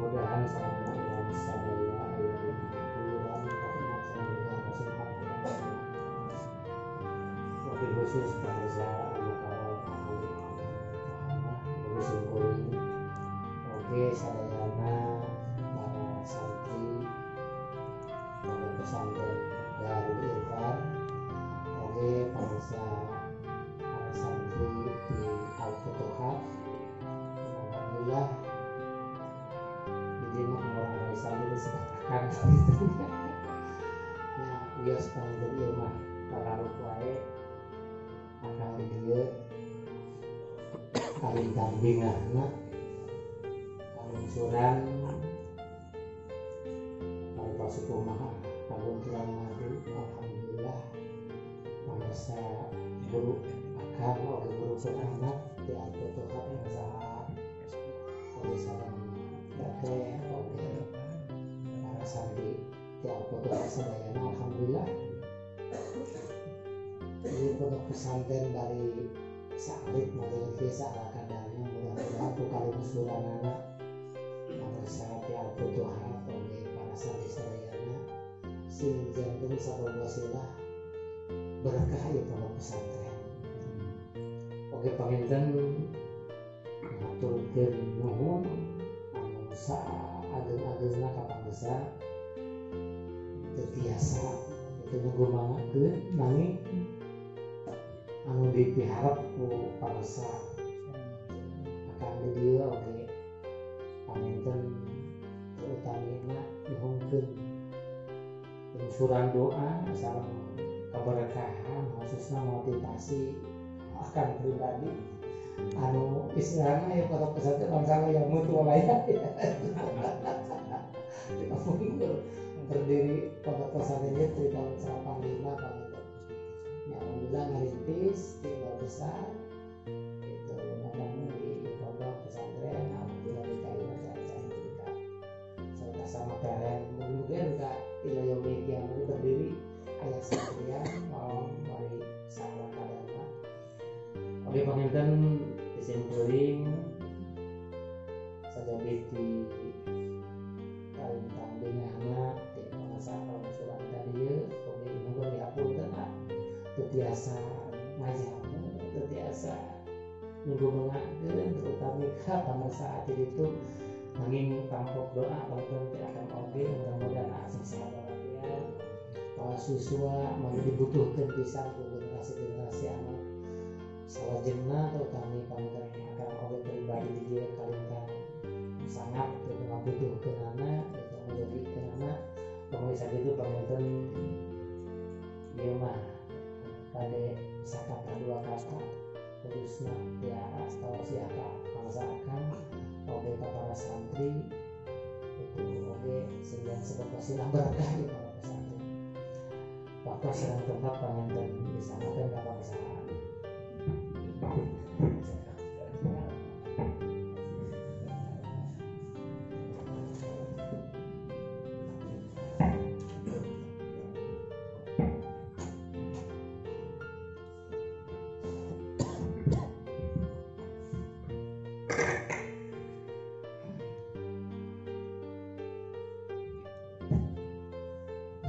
mudah-mudahan sama dalam sadaya yang bulan rahmat sama Rasulullah wabil khusus bangsa Al-Mukarram Amal Sungkuring oke sadayana para santri para pesantren Darul Irfan oke bangsa para santri di Al-Futuhat. Alhamdulillah jadi orang Islam itu sedangkan gitu ya bias panggil ilmah para rukuai akan dia kali kambingahna kalungsuran kali pasukumaha kalungsuran madu. Alhamdulillah mangsa guru akan guru anak di Al-Futuhat yang sahat oleh salam Dake oleh para santri di Al-Futuhat sadayana. Alhamdulillah ini pondok pesantren dari Sa'alib model desa ala kadarnya mudah-mudahan bukan usulan anak pada saat di Al-Futuhat oleh para santri sadayana sing jantung sabab wasilah berkah ya pondok pesantren. Oke panginten ngaturkeun nuhun anu ageng-agengna ka pangesa teu tiasa itu ngumangakeun nanging anu dipiharep ku pangesa akan dieu oge panginten utamina nuhunkeun lungsuran doa sareng kaberkahan khususna motivasi akan pribadi anu istilahnya ya pada pesantren bangsa yang mutu layak berdiri pada pesantrennya dari tahun 85 kan itu ya alhamdulillah ngerintis tinggal besar itu namanya di pondok pesantren alhamdulillah dikain acara juga serta sama kalian mungkin juga ilayah media ini berdiri ayah sekalian mau mari salah kadang. Oke panginten disimpuling saja biti kain kambingana di masa kalungsuran tadi oke ini dihapunten teu tiasa ngajamu teu tiasa minggu mengakeun terutama pada saat itu nanging tampok doa panginten akan oge mudah-mudahan asa sahabat para siswa mangga dibutuhkeun pisan ku generasi-generasi anu salajengna terutama panginten akan oleh pribadi dia kalingkan sangat membutuhkeun anak itu menjadikan anak pemirsa itu panginten ieu mah pada sakata dua kata khususna ya astausiaka mangsakan oge ka para santri itu oge sehingga sebab wasilah berkah di para pesantren waktu sedang tempat panginten disanakeun ka bangsa.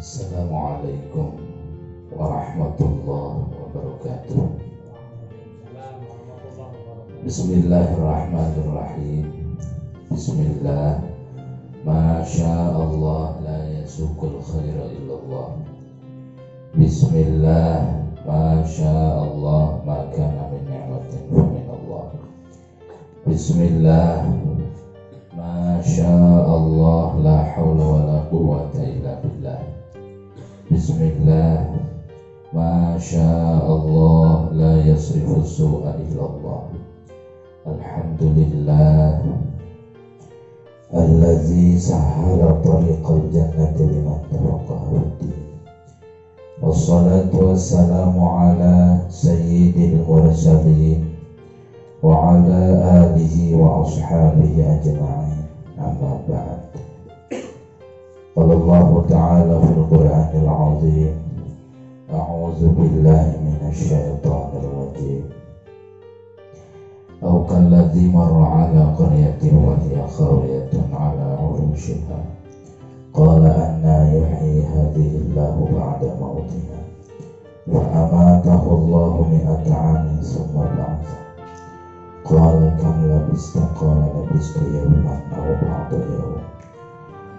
Assalamualaikum warahmatullahi wabarakatuh. Bismillahirrahmanirrahim. Bismillah. Masya Allah la yasukul khaira illallah. Bismillah. Masya Allah ma kana min ni'matin fa min Allah. Bismillah. Masya Allah la hawla wa la quwwata illa billah. Bismillah. Masya Allah la yasrifu su'a illallah. Alhamdulillah Alladzi sahala tariqal jannati liman tafaqaha fiddin. Wassalatu wassalamu ala sayyidil mursalin wa ala alihi wa ashabihi ajma'in. Amma ba'd. Qala Allah ta'ala fil Qur'anil 'azim. A'udzu billahi minasy syaithanir rajim. أو كالذي مر على قرية وهي خاوية على فراشها قال أنى يحيي هذه الله بعد موتها فأماته الله 100 عام ثم بعثه قال كم لبثت قال لبثت يوما أو بعض يوم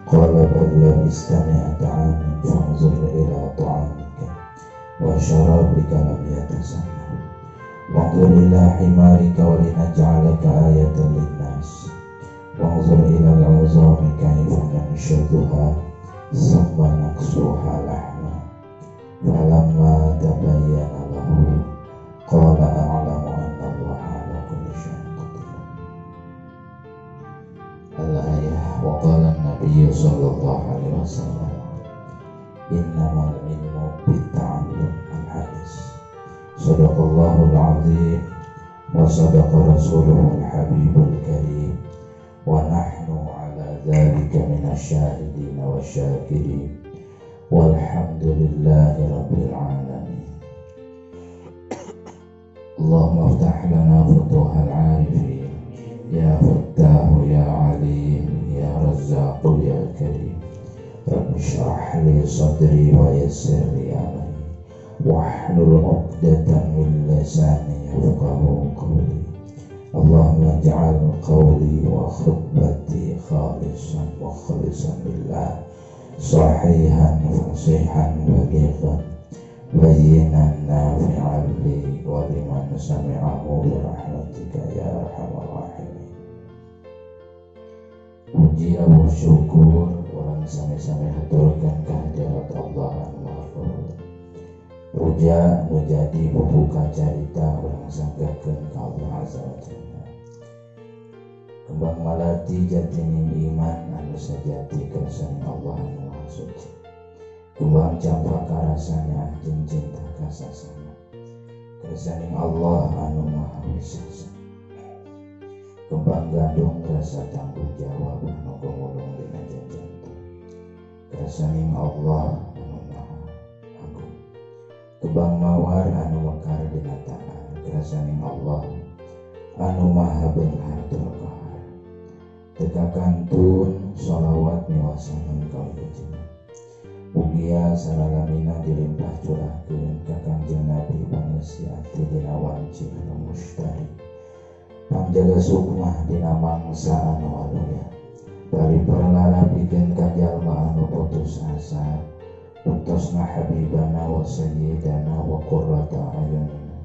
قال بل لبثت 100 عام فانظر إلى طعامك وشرابك لم يتسنى وانظر إلى حمارك ولنجعلك آية للناس وانظر إلى العظام كيف ننشدها ثم نكسوها لحما فلما تبين له قال أعلم أن الله على كل شيء قدير. الآية وقال النبي صلى الله عليه وسلم إنما العلم بالتعلم. الحديث صدق الله العظيم وصدق رسوله الحبيب الكريم ونحن على ذلك من الشاهدين والشاكرين والحمد لله رب العالمين. اللهم افتح لنا فتوح العارفين يا فتاح يا عليم يا رزاق يا كريم رب اشرح لي صدري ويسر لي أمري واحلل عقدة من لساني يفقه قولي اللهم اجعل قولي وخطبتي خالصا مخلصا لله صحيحا فصيحا بليغا بينا نافعا لي ولمن سمعه برحمتك يا أرحم الراحمين. Puji Abu syukur orang sami-sami haturkan kehadirat Allah Al-Mahfud. Puja menjadi pembuka cerita orang sanggakeun ka Allah Azza wa Jalla. Kembang malati jatining iman anu sajati kersani Allah anu Maha Suci. Kembang campaka rasanya jeung cinta kasasana kersani Allah anu Maha Wisasa. Kembang gadung rasa tanggung jawab anu gumulung dina jantung kersani Allah anu Maha Agung. Kembang mawar anu mekar dina tanah kersani Allah anu Maha Beunghar tur Qahar. Teka kantun sholawat miwasakeun ka ujina mugia salalamina dilimpah curahkeun ka Kangjeng Nabi pangeusi ati dina wanci anu mustari panjaga sukmah dina mangsa anu aluya paripurna pikeun ka jalma anu putus asa putusna habibana wa sayyidana wa qurrata ayunina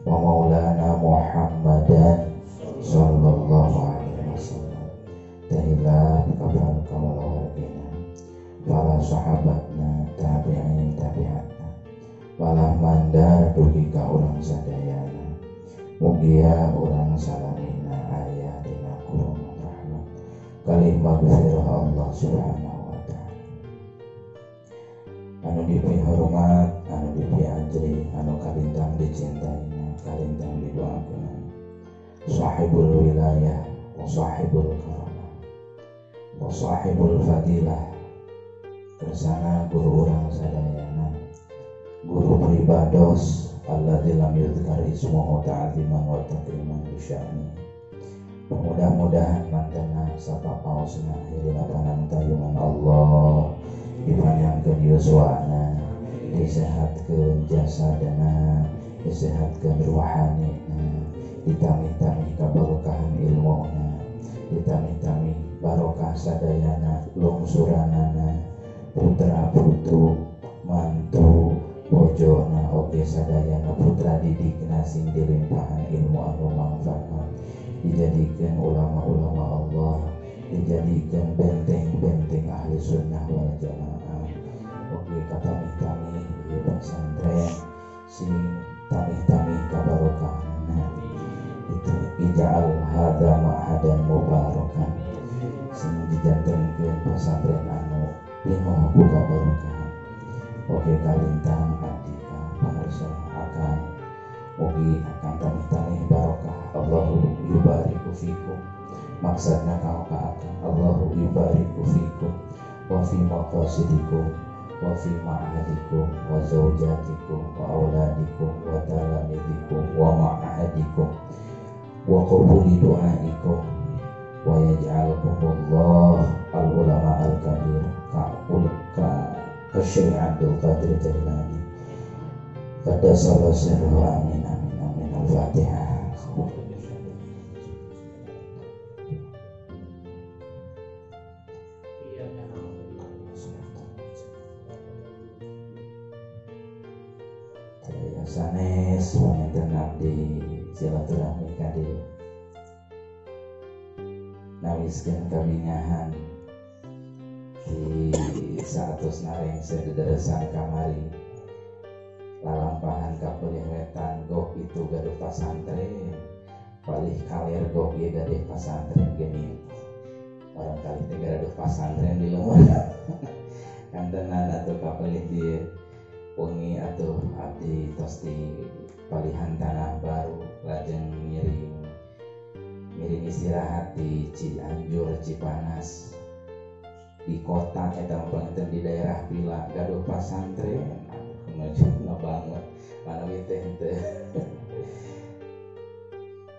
wa maulana Muhammadan sallallahu alaihi wasallam tahillah kabar kamalawargina para sahabatna tabi'in tabi'atna walah mandar dugi ka urang sadayana mugia urang salamina aya dina kurungan rahmat kalih maghfirah Allah subhanahu wa ta'ala. Anu dipi hormat anu dipi ajri anu kalintang dicintaina kalintang didoakeun sahibul wilayah wa sahibul karamah wa sahibul fadilah kersana guru urang sadayana guru pribados alladzi lam yuzkar ismuhu ta'ziman wa takriman bi sya'ni. Mudah-mudahan mantena sapapaosna akhirina panantayungan Allah dipanjangkeun yuswana disehatkeun jasadana disehatkeun ruhanina ditamih-tamih kabarokahan ilmuna ditamih-tamih barokah sadayana lungsuranana putra putu mantu bojona oge sadayana putra didikna sing dilimpahan ilmu anu manfaat dijadikeun ulama-ulama Allah dijadikeun benteng-benteng ahli sunnah wal jamaah oge katamih-tamih ieu pesantren sing tamih-tamih kabarokahna itu ija'al hadza ma'hadan mubarakan sing dijantengkeun pesantren anu penuh buka barokahan oge kalintang abdika pangarsa akan mugi akan tamih-tamih barokah Allahu yubariku fikum maksudna kau ka akan Allahu yubariku fikum wa fi maqasidikum wa fi ma'ahadikum wa zawjatikum wa auladikum wa talamidikum wa ma'ahadikum wa qabuli du'aikum wa yaj'alukumullah al-ulama al-kabir ka Syekh Abdul Qadir Jailani qaddasallahu sirruhu amin amin amin. Al-Fatihah. Sanes wonten abdi silaturahmi kadi nawiskeun kabingahan di 100 nareng sedederesan kamari lalampahan kapelih wetan gok itu gaduh pasantren palih kaler gok ieu gaduh pasantren geuning barangkali teh gaduh pasantren di luar kantenan atuh kapelih di wengi atuh abdi tos di palihan tanah baru lajeng ngiring istirahat di Cianjur Cipanas di kota eta panten di daerah Pila gaduh pasantren menuju ngabangun manawi teh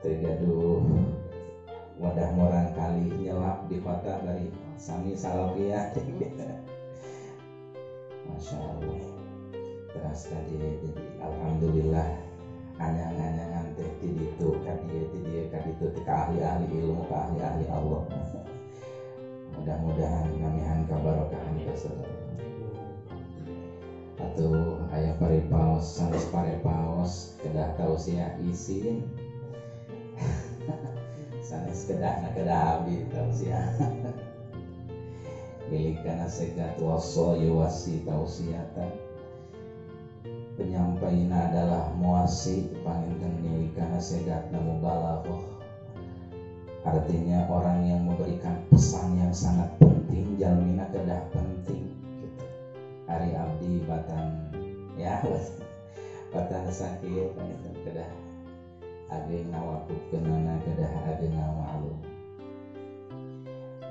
teu gaduh wadah morang kali nyelap di kota dari sami salapiah Masya Allah. Terus tadi jadi alhamdulillah anyang-anyangan teh ti ditu ka ditu ka ahli-ahli ilmu ka ahli-ahli Allah. Mudah-mudahan ngamihan kabarokahan kaseueur. Atuh aya paripaos sanes parepaos kedah tausiah isin. Sanes kedahna kedah abdi tausiah. Milikana segat wasol yuwasi tausiatan. Penyampainya adalah muasi panginten milikana segatna mubalaghah. Artinya orang yang memberikan pesan yang sangat penting jalmina kedah penting gitu. Ari abdi batan ya batan sakit panginten kedah ageung nawakufkeunana kedah ageung ngamaklum.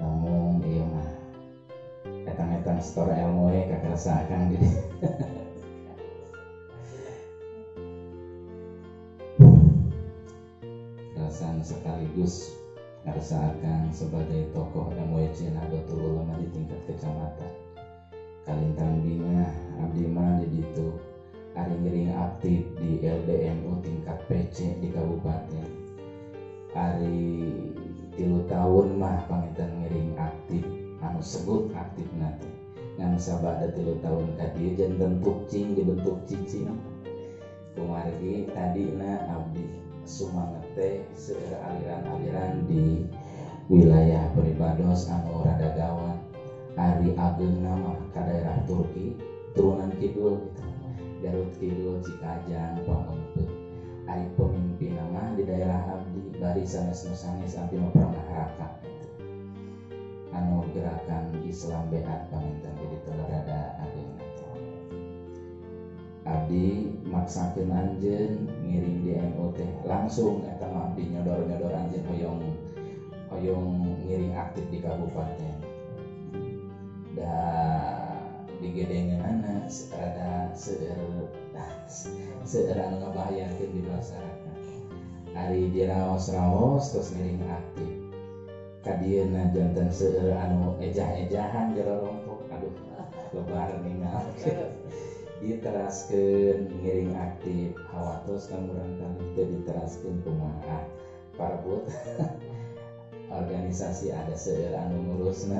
Namun ieu mah etang-etang stor ilmu we kakerasa akang di sekaligus ngarasaakan sebagai tokoh MWC Nahdlatul Ulama di tingkat kecamatan Kalintang Bingah abdi mah di ditu ari ngiring aktif di LDNU tingkat PC di kabupaten ari 3 tahun mah panginten ngiring aktif anu sebut aktif nanti ngan sabada 3 tahun ka dieu jan bentuk cing dibentuk cicing kumargi tadina abdi sumanget teh seueur aliran-aliran di wilayah Peribados anu rada gawat ari ageung nama ka daerah Turki turunan kidul gitu Garut Kidul Cikajang Pamengpeut ari pemimpin nama di daerah abdi bari sanes-sanes abdi mah pernah raka gitu. Anu gerakan Islam beat panginten di ditu rada ageung abdi maksakeun anjeun ngiring di NU teh langsung eta mah abdi nyodor-nyodor anjeun hoyong ngiring aktif di kabupaten da digedengeunana rada seueur anu ngabahayakeun di masyarakat ari diraos-raos terus ngiring aktif kadieuna janten seueur anu ejah-ejahan jarorompok aduh lebar ningal diteraskeun ngiring aktif hawatos kamurang kali teu diteraskeun kumaha parbut organisasi ada seueur anu ngurusna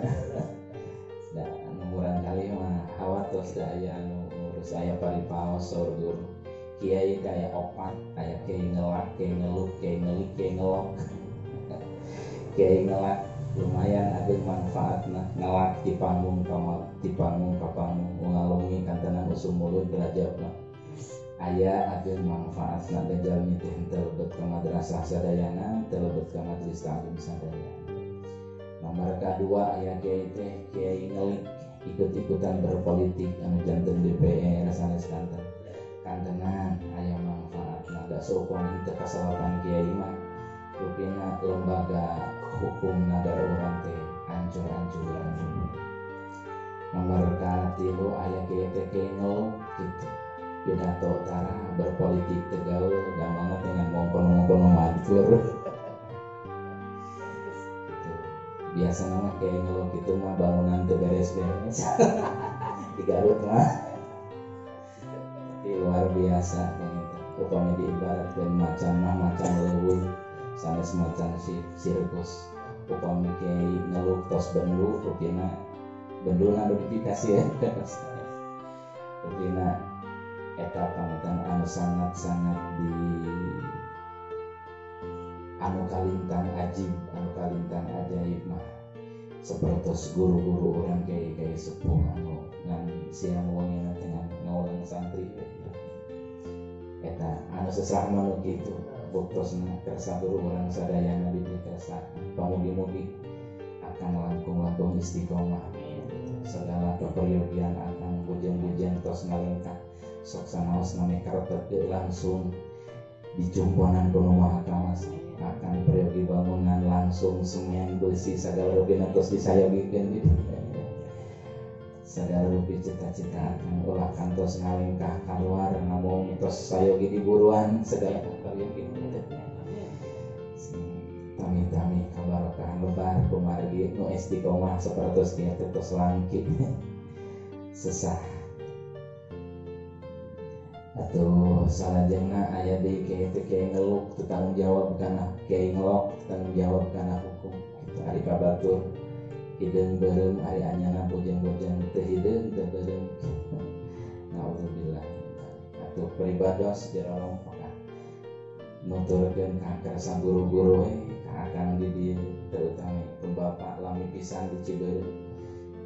da anu murang kali mah hawatos da aya anu ngurus aya paripaos sordur kiai daya opat aya kiai ngelak kiai ngeluk kiai ngelik kiai ngelok kiai ngelak lumayan ada manfaatna ngelak di panggung ka panggung ngalungi kantenan usum mulut derajatna aya ada manfaatna da jalmi teh teu lebet ka madrasah sadayana teu lebet ka majelis taklim sadayana. Nomor kedua aya kiai teh kiai ngelik ikut-ikutan berpolitik anu janten DPR sanes kantenan aya manfaatna da seumpama teu kasalapan kiai mah rupina lembaga hukum negara urang teh hancur-hancuran. Nomor katilu aya kieu teh ngeluk kitu. Pidato tara berpolitik tegaul gampangna dengan ngomong-ngomong mancur. Gitu. biasa nama kayak ngelok itu mah bangunan teu beres-beres di Garut mah tapi luar biasa upamanya diibaratkan macan leuweung sanes macan sirkus upami kayak ngeluk tos bendu rupina benduna notifikasi ya rupina eta pamitan anu sangat-sangat di anu kalintang ajaib mah sapertos guru-guru orang kayak sepuh anu ngan siang wongena dengan ngaulang santri eta anu sesama nu kitu buktosna kersa guru orang sadayana dikersa pamugi-mugi akan langkung istiqomah segala keperyogian akan bujang-bujang tos ngalengkah sok sanaos name karetet langsung dijumponan kuno mahakamas akan peryogi bangunan langsung semen besi segala rugina tos disayogikeun gitu segala rugi cita-cita akan ulah kantos ngalengkah keluar namun tos sayogi di buruan segala peryogi tami-tami kabarokahan lebar kumargi nu istiqomah sapertos kieu teh tos langki sesah atuh salajengna aya deui kayak ngeluk tanggung jawab kana kayak ngelok tanggung jawab kana hukum kitu ari kabatur hideung beureum ari anyana bojang-bojang teu hideung teu beureum naudzubillah atuh peribados jarang pokok nuturkeun ka kersa guru-guru we akan di dieu terutama pembapak lami pisan di Cibeureu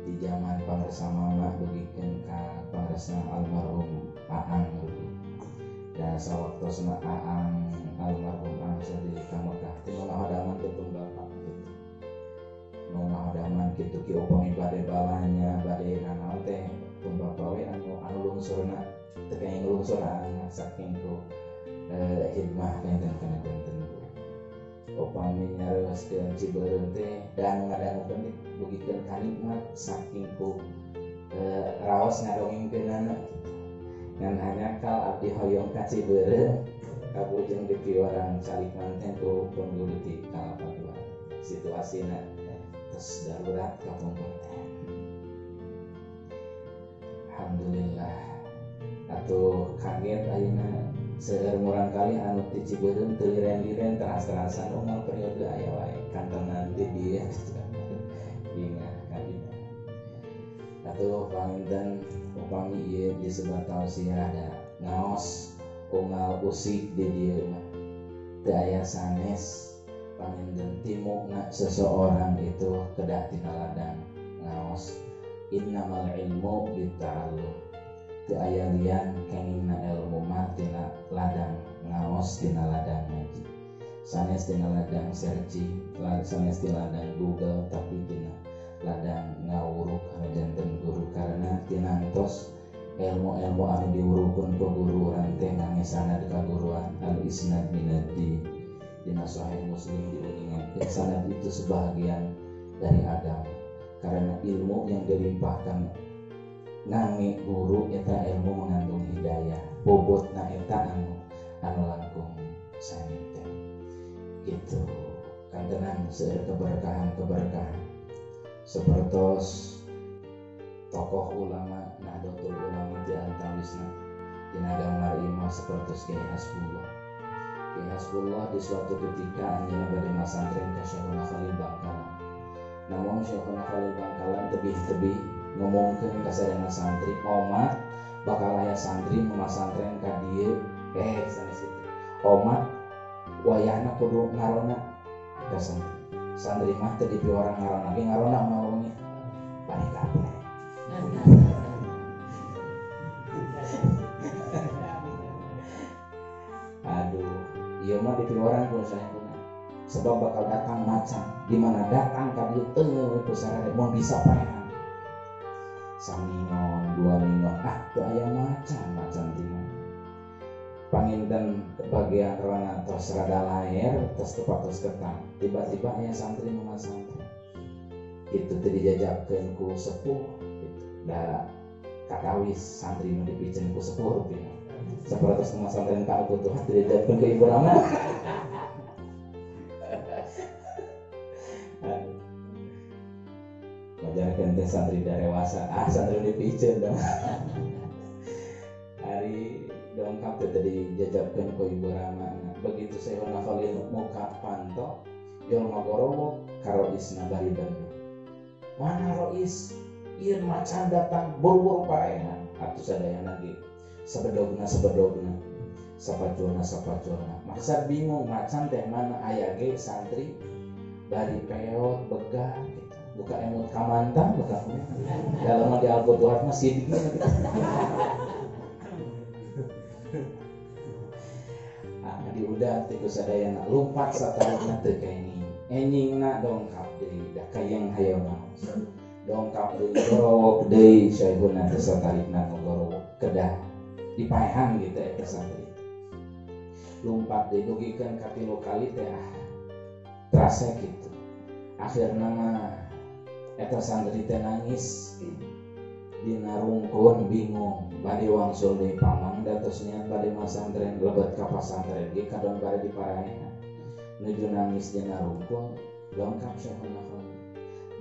di zaman pangresa mama dugikeun ka pangresa almarhum Aang dan sawaktosna Aang almarhum Aang sadiri ka Mekah teh ngahadaman teh pembapak gitu nu ngahadaman kitu ki upami bade balanya bade nanaon teh pembapak we anu lungsurna teu kaya nglungsur saking ku hikmah enten kana benten upami nyareoskeun Cibeureu teh dan ngadangukeun dugikeun ka nikmat saking ku raos ngadongengkeunana ngan hanya kal abdi hoyong ka Cibeureu kabujeng di piwarang calik manten ku pun guru ti Kalapatuan situasina tos darurat kapungkur teh alhamdulillah atuh kaget ayeuna seueur murang kali anu ti Cibeureu teu liren-liren teras-terasan umal periode aya wae kantongan di dieu dingah kabina atuh panginten upami ieu di sebatau sia ada ngaos unggal usik di dieu mah teu aya sanes panginten timukna seseorang itu kedah tina ladang ngaos innamal ilmu bitta'allum teu aya lian kengingna ilmu mah tina ladang ngaos tina ladang ngaji sanes tina ladang searching sanes tina ladang Google tapi tina ladang ngawuruk janten guru karena tinantos ilmu-ilmu anu diurukeun ku guru urang teh ngangesana ka guruan al isnad minaddi dina sahih Muslim diuningan sanad itu sebahagian dari agama karena ilmu yang dilimpahkan ngange guru eta ilmu mengandung hidayah bobotna eta anu langkung sami teh kitu kantenan seueur keberkahan sapertos tokoh ulama Nahdlatul Ulama di antawisna dina gambar imah sapertos Kiai Hasbullah di suatu ketika anjeunna bade masantren ka Syekhuna Khalil Bangkalan namun Syekhuna Khalil Bangkalan tebih-tebih ngomongkeun ka sadayana santri omat bakal aya santri masantren ka dieu sanes itu omat wayahna kudu ngarona ka santri mah teu dipi orang ngarona ge ngarona mawongnya bari kabeh aduh ieu mah dipi orang kudu saempuna sebab bakal datang macan di mana datang ka dieu teu ku sareng mun bisa paehan samingon dua mingon teu aya macan di mana panginten bagian rona tos rada laer tos tepatos ketang tiba-tiba aya santri nu ngasantri itu teu dijajakeun ku sepuh gitu da katawis santri nu dipikeun ku sepuh rupina sapertos nu ngasantren ka kebutuhan teu dijajakeun ku ibu rama teh santri darewasa santri dipiceun dong. Hari dongkap tadi dijajabkeun ku Ibu Rama. Begitu Syekhuna Khalil muka panto jalma gorowok karo isna baridan. Mana Rois? Ieu macan datang buru-buru paehan. Atuh sadayana ge sabedogna sapacuna. Maksud bingung macan teh mana aya ge santri bari peot begah gitu. Buka emut kamantang buka dalam di Al-Futuhat mah sidik gitu. Diudah tiku sadayana lumpat satarikna teu kenging enyingna dongkap deui da kayang hayona dongkap deui gorowok deui Syekhuna teh satarikna ngogorowok kedah dipaehan gitu eta santri lumpat deui dugikeun ka 3 kali teh terasa gitu akhirna mah eta santri teh nangis dina rungkun bingung bade wangsul deui pamang datos niat bade masantren lebet ka pasantren ge kadon bade diparaehan nuju nangis dina rungkun dongkap Syekhuna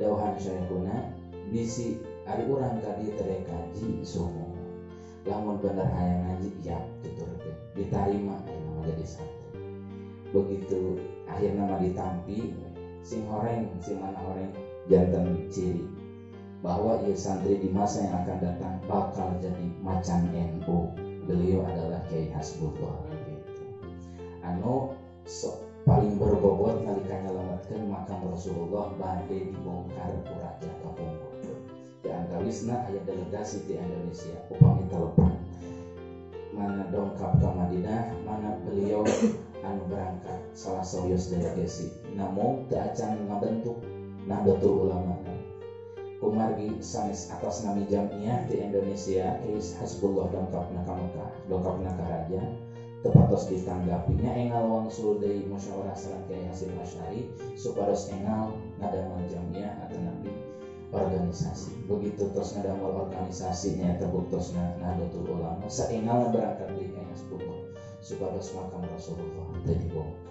dawuhan Syekhuna bisi ari urang ka dieu teh kaji sumo lamun bener hayang ngaji ya tuturkeun ditarima aya jadi santri begitu akhirna mah ditampi sing mana horeng janten ciri bahwa ia santri di masa yang akan datang bakal jadi macan NU. Beliau adalah Kiai Hasbullah gitu. Paling berbobot nalika nyalametkeun makam Rasulullah bade dibongkar ku Raja Kapungkur. Di antawisna aya delegasi di Indonesia upami telepan. Mana dongkap ke Madinah, mana beliau berangkat salah sawios delegasi. Namun teu acan ngabentuk Nahdlatul Ulama. Kumargi sanes atas nami jamiah di Indonesia Kiai Hasbullah dongkapna ka Mekah dongkapna ka raja tepatos ditanggapinya engal wangsul deui musyawarah sareng Kiai Hasyim Asy'ari supados engal ngadamel jamiah atau nabi organisasi begitu tos ngadamel organisasi nya terbuktosna Nahdlatul Ulama saengal berangkat deui Kiai Hasbullah supados makam Rasulullah teu dibongkar.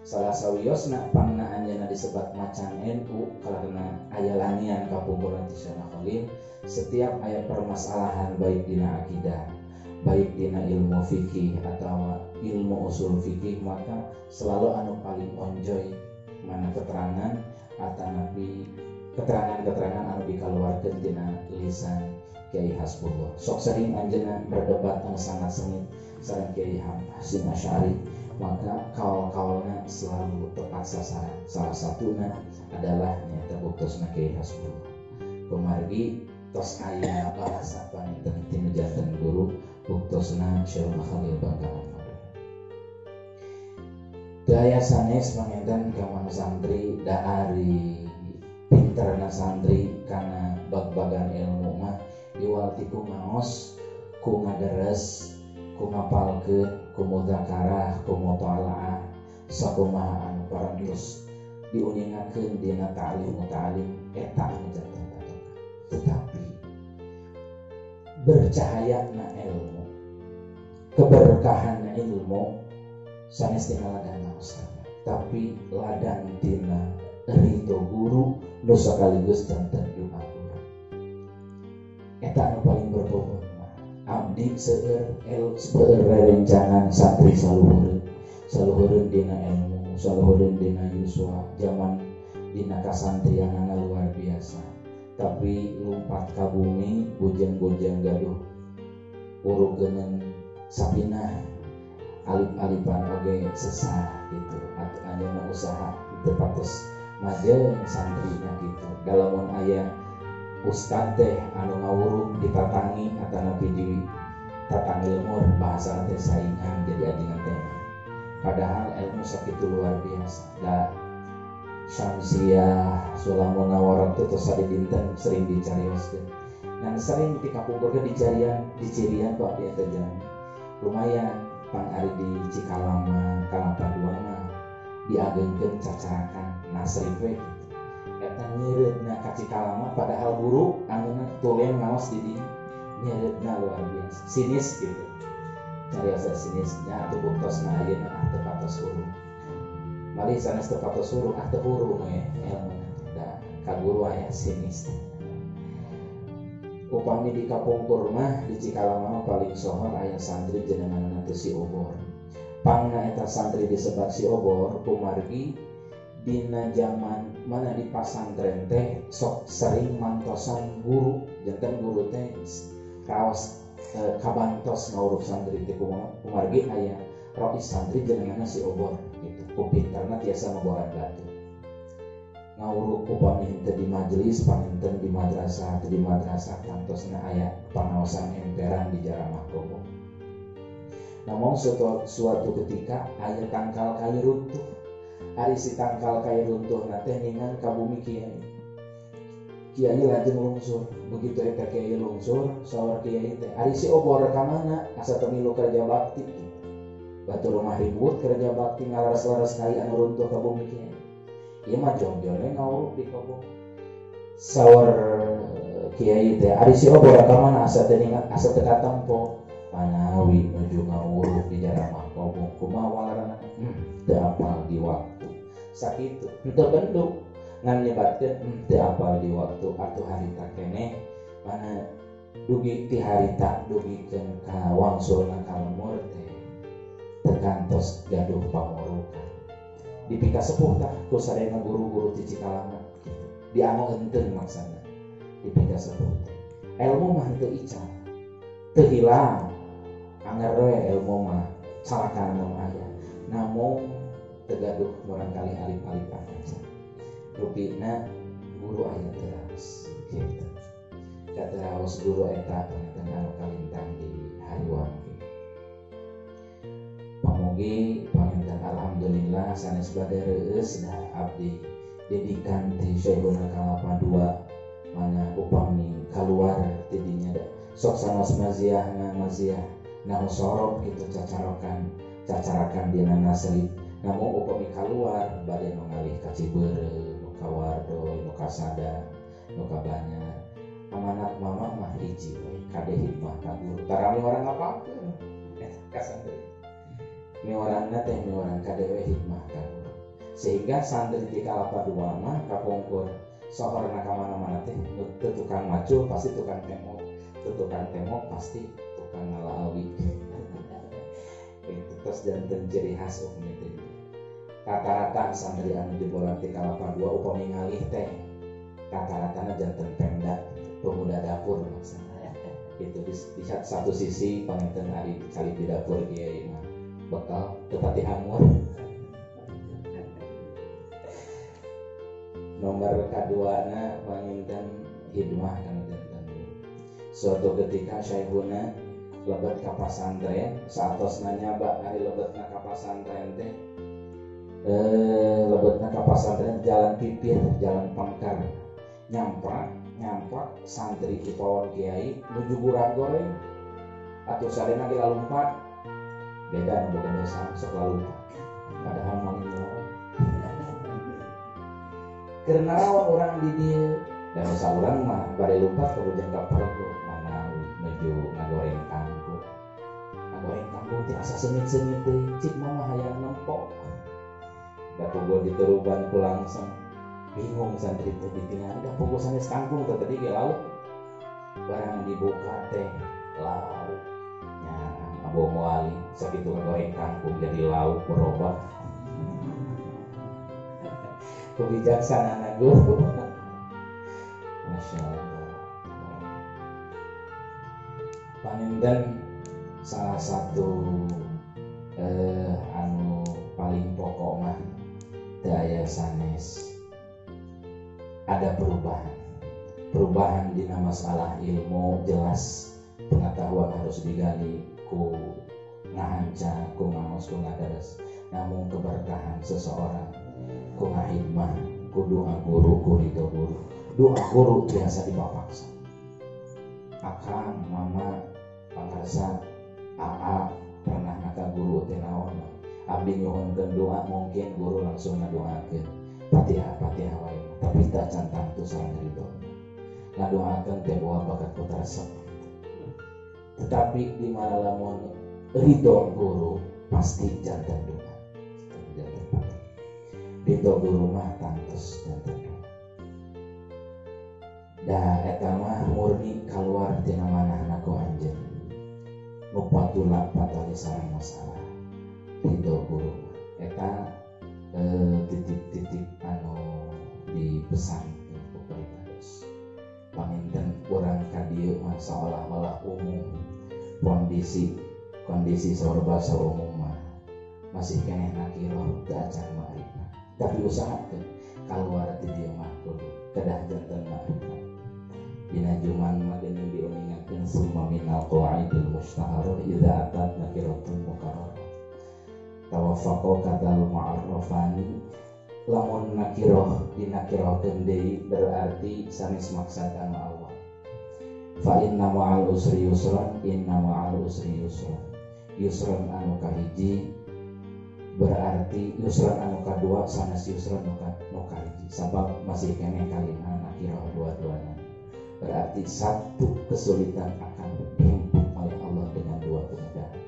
Salah sawiosna pangna anjeunna disebat macan NU karena aya lanian kapungkuran ti Syekhuna Khalil setiap aya permasalahan baik dina akidah baik dina ilmu fikih atau ilmu usul fikih maka selalu anu paling onjoy mana keterangan atau nabi keterangan anu dikaluarkeun tina lisan Kiai Hasbullah sok sering anjeunna berdebat anu sangat sengit sareng Kiai Hasyim Asy'ari maka kaul-kaulna selalu tepat sasaran. Salah satunya adalah nyata buktosna Kiai Hasbullah. Kumargi tos aya bahasa paniten tinu janten guru buktosna Syekhuna Khalil Bangkalan Madu. Daya sanes panginten ka santri da ari pinterna santri kana bag-bagan ilmu mah iwal ti kumaos ku ngaderes ku ngapalkeun ku mudzakarah ku mutalaah sakumaha anu parantos diuningakeun dina ta'lim eta anu janten patokan tetapi bercahayana ilmu keberkahan ilmu sanes tina ladang manusia tapi ladang tina ridho guru nu sakaligus janten jumaguran eta anu paling berbobot abdi seueur rerencangan santri saluhureun dina ilmu saluhureun dina yuswa zaman dina kasantrianana luar biasa tapi lumpat ka bumi bujang-bujang gaduh urugeuneun sapinah alip-alipan oge sesah gitu atuh anjeunna usaha teu patos majeng santrina gitu galamun aya ustad teh anu ngawurung ditatangi atau nabi di tatangi lemur bahasa teh saingan jadi adingan tema padahal ilmu sakitu luar biasa da Syamsiah Sulamun Nawarat itu terus ada dinten sering dicarioskeun dan sering dikapungkurkeun dicirian Pak dia terjadi lumayan pang ari di Cikalama Kalapa-2 mah diagengkeun cacarakan nasripe eta nyeureudna ka Cikalama padahal guru anuna tulen ngaos di dieu nyeureudna luar biasa sinis gitu cariosa sinisnya atuh buktosna ayeuna teu patos huruf mali sanes teu patos huruf teu huruf we ilmu da ka guru aya sinis. Upami di kapungkur mah di Cikalama paling sohor aya santri jenenganna teh si Obor. Pangna eta santri disebat si Obor kumargi dina zaman mana di pasantren teh sok sering mantosan guru, janten guru teh kaos kabantos nguruk santri teh kumargi aya rois santri jenenganna si Obor gitu. Kupintarna tiasa ngoboran batu. Nguruk upami henteu di majelis, panginten di madrasah, di madrasah kantosna aya pangaosan emperan di jaramah kobo. Namun suatu ketika aya tangkal kayu runtuh. Ari si tangkal kayu runtuh teh ningan ka bumi kiai. Kiai lajeng lungsur. Begitu eta kiai lungsur, saur kiai teh, ari si Obor ka mana? Asa teu milu kerja bakti. Batu rumah ribut kerja bakti ngalaras-laras kayu anu runtuh ka bumi kiai. Ieu mah jongjone ngawuruk di kobong. Saur kiai teh, ari si Obor ka mana? Asa teu ningan, asa teu katempo. Manawi nuju ngawuruk di jaramah kobong kumaha walarana teu apal di waktu sakitu henteu benduk ngan nyebatkeun teu apal di waktu atuh harita keneh mana dugi ti harita dugikeun ka wangsulna kalemur teh teu kantos gaduh pangurukan dipika sepuh tah ku sadayana guru-guru ti Cikalama kitu diangoeunteun maksana dipika sepuh teh elmu mah henteu ical teu hilang anger we ilmu mah calakan aya namun tegaduh barangkali alip-alipan aja rupina guru aya teraos gitu kateraos guru eta paneten anu kalintang di hariwang pamugi panginten alhamdulillah sanes bade reueus da abdi dedikan ti Syekhuna Kalapa 2 mana upami kaluar ti dinya da sok sanes maziah nah sorok gitu cacarakan dina nasri namun upami kaluar bade nu ngalih ka Cibeureuh nu ka Wardo nu ka Sada nu ka Banjar amanat mama mah hiji we kade hikmah ka guru tarami orang ngapakeun eta ka santri mi orangna teh mi orang kade we hikmah ka guru sehingga santri di Kalapa 2 mah kapungkur sohorna ka mana-mana teh teu tukang macul pasti tukang temok teu tukang temok pasti tukang ngalawi itu terus janten ciri khas upami teh rata-rata santri anu jebolan ti Kalapa 2 upami ngalih teh rata-ratana janten Pemda pemuda dapur maksudnya itu di satu sisi panginten ari kali di dapur kiai mah bekal tepati hamur nomor kaduana panginten hidmah kana janten suatu ketika Syekhuna lebet ka pasantren saatosna nyaba ari lebetna ka pasantren teh lebetna ka pasantren jalan pipir jalan pangkar nyampak santri di pawon kiai nuju gurang goreng atuh sadena ge lalumpat beda nu boga dosa sok lalumpat padahal mangga keur naon urang di dieu dan dosa urang mah bade lumpat ka bujang ka pargo mana nuju ngagoreng kangkung teh asa senyit-senyit teuing cik mah hayang nempok da pogo diteruban ku langsung bingung santri teh ditinggal da pogo sanes kangkung teh tadi ge lauk barang dibuka teh lauk nya abong wali sakitu ngagoreng kangkung jadi lauk berubah kebijaksanaan guru Masya Allah panginten salah satu anu paling pokok mah daya sanes ada perubahan di masalah ilmu jelas pengetahuan harus digali ku ngahanca ku ngamos ku ngadares namun keberkahan seseorang ku ngahidmah ku doa guru ku ridho guru doa guru biasa dipapaksa akang mama pangarsa aa pernah naka guru teh naon abdi nyuhunkeun doa mungkin guru langsung ngadoakeun Fatihah wae tapi tak cantang tu sareng ridho ngadoakeun teh boa bakat putra sepuh tetapi di mana lamun ridho guru pasti jantan doa ridho guru mah tantos jantan doa Da eta mah murni keluar tina manahna ku anjeun. Nu patula patali sareng masalah. Ridho guru eta titik-titik anu dipesan ku peritados. Paminten urang ka dieu mah seolah-olah umum. Kondisi sorba umum mah masih keneh nakiro teu acan ma'rifat. Tapi usahakeun kaluar ti dieu mah kudu kedah janten ma'rifat. Dina juman madening diuningakeun summa minal qawaidil musta'arah idza atat nakiratun mukarrar. Tawaffaqo kadal ma'arrafani lamun nakiroh dinakirohkeun deui berarti sanes maksad anu awal. Fa inna ma'al usri yusran, inna ma'al usri yusran. Yusran anu kahiji berarti yusran anu kadua sanes yusran nu kahiji. Sabab masih keneh kalimah nakiroh dua-duana. Berarti satu kesulitan akan dihemput oleh Allah dengan dua kemudahan.